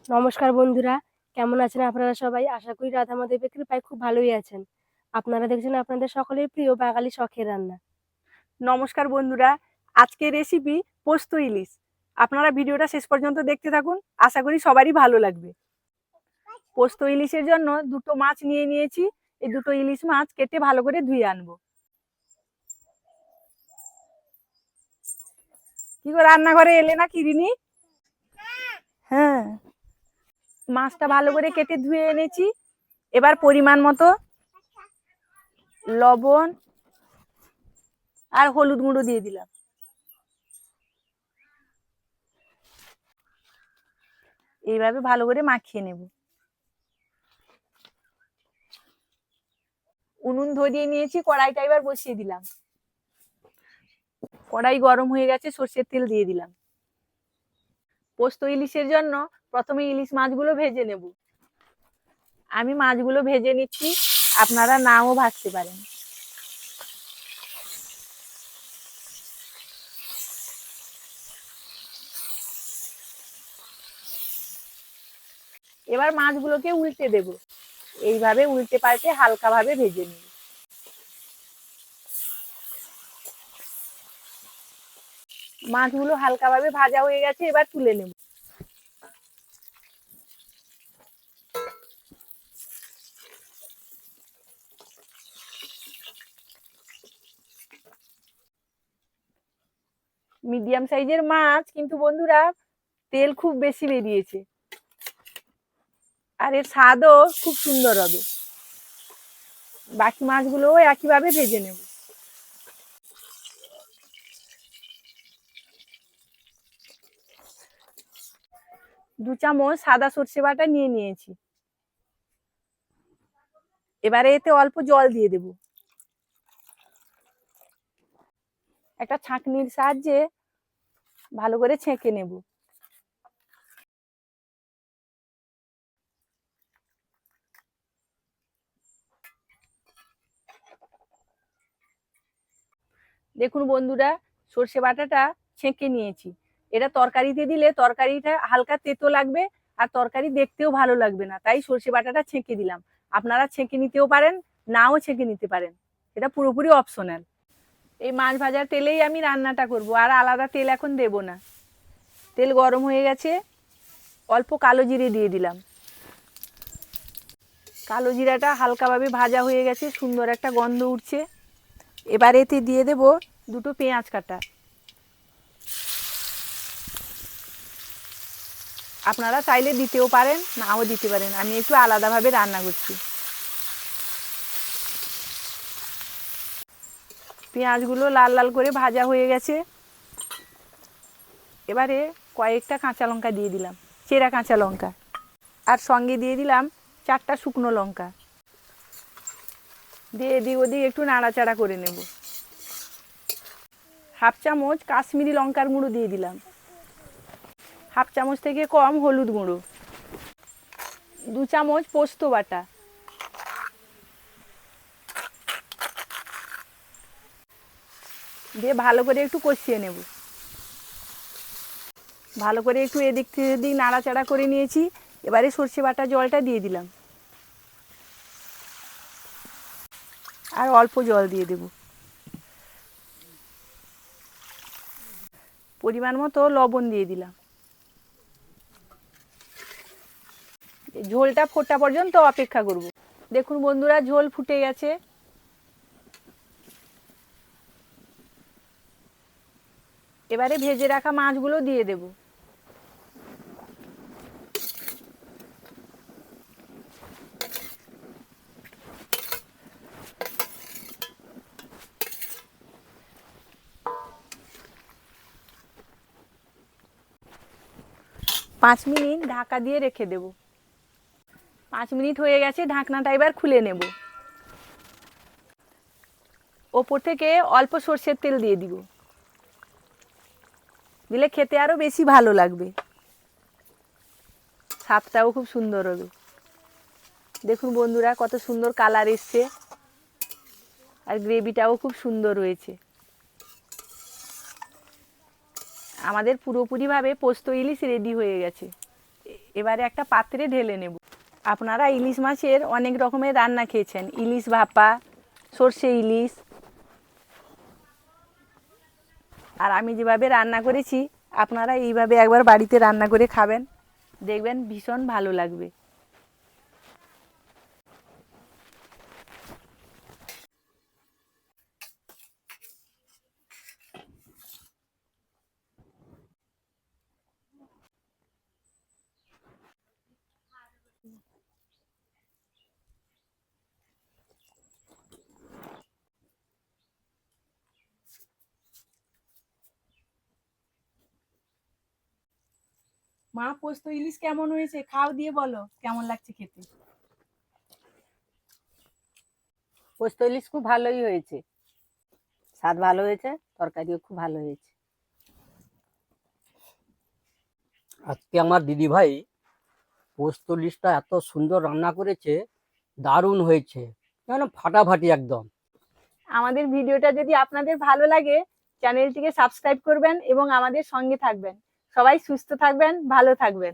নমস্কার বন্ধুরা, কেমন আছেন আপনারা সবাই? আশা করি রাধা মাধবের কৃপায় খুব ভালোই আছেন। আপনারা দেখছেন আপনাদের সকলের প্রিয় বাঙালি শখের রান্না। নমস্কার বন্ধুরা, আজকের রেসিপি পোস্ত ইলিশ। আপনারা ভিডিওটা শেষ পর্যন্ত দেখতে থাকুন, আশা করি সবারই ভালো লাগবে। পোস্ত ইলিশের জন্য দুটো মাছ নিয়ে নিয়েছি। এই দুটো ইলিশ মাছ কেটে ভালো করে ধুয়ে আনবো। কি করে রান্নাঘরে এলে না কিরিনি? হ্যাঁ, মাছটা ভালো করে কেটে ধুয়ে এনেছি। এবার পরিমাণ মতো লবণ আর হলুদ গুঁড়ো দিয়ে দিলাম। এইভাবে ভালো করে মাখিয়ে নেব। উনুন ধরিয়ে নিয়েছি, কড়াইটা এবার বসিয়ে দিলাম। কড়াই গরম হয়ে গেছে, সর্ষের তেল দিয়ে দিলাম। পোস্ত ইলিশের জন্য প্রথমে ইলিশ মাছগুলো ভেজে নেব। আমি মাছগুলো ভেজে নিচ্ছি, আপনারা নাও ভাজতে পারেন। এবার মাছগুলোকে উল্টে দেব। এইভাবে উল্টে পাল্টে হালকা ভাবে ভেজে নিব। মাছগুলো হালকা ভাবে ভাজা হয়ে গেছে, এবার তুলে নেব। মিডিয়াম সাইজের মাছ, কিন্তু বন্ধুরা তেল খুব বেশি বেরিয়েছে, আর এর স্বাদও খুব সুন্দর হবে। বাকি মাছগুলোও একইভাবে ভেজে নেব। দু চামচ সাদা সর্ষে বাটা নিয়ে নিয়েছি। এবারে এতে অল্প জল দিয়ে দেব। একটা ছাঁকনির সাহায্যে ভালো করে ছেঁকে নেব। দেখুন বন্ধুরা, সর্ষে বাটাটা ছেঁকে নিয়েছি। এটা তরকারিতে দিলে তরকারিটা হালকা তেতো লাগবে, আর তরকারি দেখতেও ভালো লাগবে না, তাই সর্ষে বাটাটা ছেঁকে দিলাম। আপনারা ছেঁকে নিতেও পারেন, নাও ছেঁকে নিতে পারেন, এটা পুরোপুরি অপশনাল। এই মাছ ভাজার তেলেই আমি রান্নাটা করব, আর আলাদা তেল এখন দেব না। তেল গরম হয়ে গেছে, অল্প কালো জিরে দিয়ে দিলাম। কালো জিরাটা হালকাভাবে ভাজা হয়ে গেছে, সুন্দর একটা গন্ধ উঠছে। এবার এতে দিয়ে দেব দুটো পেঁয়াজ কাটা। আপনারা চাইলে দিতেও পারেন, নাও দিতে পারেন, আমি একটু আলাদাভাবে রান্না করছি। পেঁয়াজগুলো লাল লাল করে ভাজা হয়ে গেছে। এবারে কয়েকটা কাঁচা লঙ্কা দিয়ে দিলাম, চেরা কাঁচা লঙ্কা, আর সঙ্গে দিয়ে দিলাম 4টা শুকনো লঙ্কা। দিয়ে এদিক ওদিক একটু নাড়াচাড়া করে নেব। হাফ চামচ কাশ্মীরি লঙ্কার গুঁড়ো দিয়ে দিলাম। হাফ চামচ থেকে কম হলুদ গুঁড়ো। 2 চামচ পোস্ত বাটা। দিয়ে ভালো করে একটু কষিয়ে নেব। ভালো করে একটু এদিক থেকে এদিক নাড়াচাড়া করে নিয়েছি। এবারে সর্ষে বাটা জলটা দিয়ে দিলাম, আর অল্প জল দিয়ে দেব। পরিমাণ মতো লবণ দিয়ে দিলাম। ঝোলটা ফোটা পর্যন্ত অপেক্ষা করব। দেখুন বন্ধুরা, ঝোল ফুটে গেছে। এবারে ভেজে রাখা মাছগুলো দিয়ে দেব। পাঁচ মিনিট ঢাকা দিয়ে রেখে দেব। 5 মিনিট হয়ে গেছে, ঢাকনাটা এবার খুলে নেব। ওপর থেকে অল্প সর্ষের তেল দিয়ে দিব, দিলে খেতে আরো বেশি ভালো লাগবে, স্বাদটাও খুব সুন্দর হবে। দেখুন বন্ধুরা, কত সুন্দর কালার এসছে, আর গ্রেভিটাও খুব সুন্দর হয়েছে। আমাদের পুরোপুরিভাবে পোস্ত ইলিশ রেডি হয়ে গেছে। এবারে একটা পাত্রে ঢেলে নেব। আপনারা ইলিশ মাছের অনেক রকমের রান্না খেয়েছেন, ইলিশ ভাপা, সর্ষে ইলিশ। আর আমি যেভাবে রান্না করেছি আপনারা এইভাবে একবার বাড়িতে রান্না করে খাবেন, দেখবেন ভীষণ ভালো লাগবে। মা, পোস্ত ইলিশ কেমন হয়েছে? খাও, দিয়ে বলো কেমন লাগছে খেতে। পোস্ত ইলিশ খুব ভালোই হয়েছে, স্বাদ ভালো হয়েছে, তরকারিও খুব ভালো হয়েছে। আজকে আমার দিদি ভাই পোস্ত ইলিশটা এত সুন্দর রান্না করেছে, দারুণ হয়েছে, যেন ফাটাফাটি একদম। আমাদের ভিডিওটা যদি আপনাদের ভালো লাগে চ্যানেলটিকে সাবস্ক্রাইব করবেন এবং আমাদের সঙ্গে থাকবেন। সবাই সুস্থ থাকবেন, ভালো থাকবেন।